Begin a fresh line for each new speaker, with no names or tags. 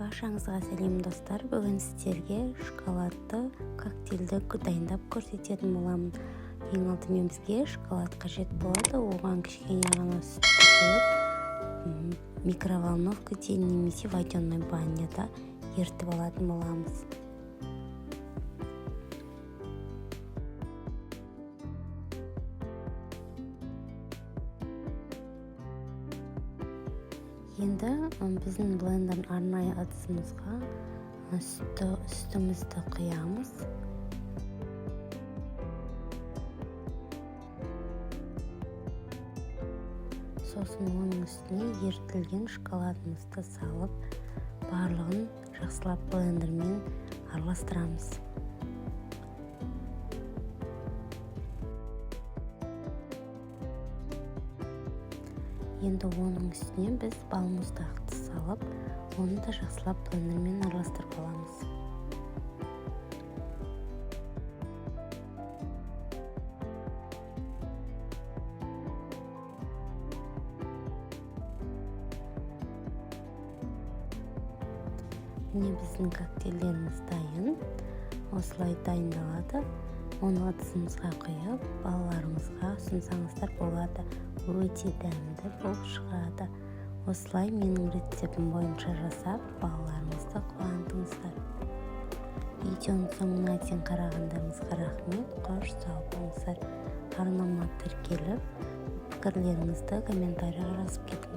Баршаңызға сәлем достар. Бүгін сіздерге шоколадты коктейльді дайындап көрсететін боламын. Ең алдымен бізге шоколад қажет болады. Оған кішкене ғана сүтті құйып, микроволновкада немесе водяной баняда ертіп алатын боламыз. Енді біздің блендердің арнайы ыдысымызға сүтімізді құямыз. Сосын оның үстіне ертілген шоколадымызды салып, барлығын жақсылап блендермен араластырамыз. Енді оның үстіне біз балмұздақты салып, оны да жақсылап блендермен араластырып аламыз. Міне біздің коктейльдеріміз дайын. Осылай дайындалады. Оны ыдысымызға құйып, балаларыңызға ұсынсаңыздар болады. Өте дәмді болып шығады. Осылай менің рецептім бойынша жасап, балаларыңызды қуантыңыздар. Видеоның соңына дейін қарағандарыңызға рахмет. Қош сау болыңыздар. Арнама тіркеліп, пікірлеріңізді комментарийға жазып кетіңіздер.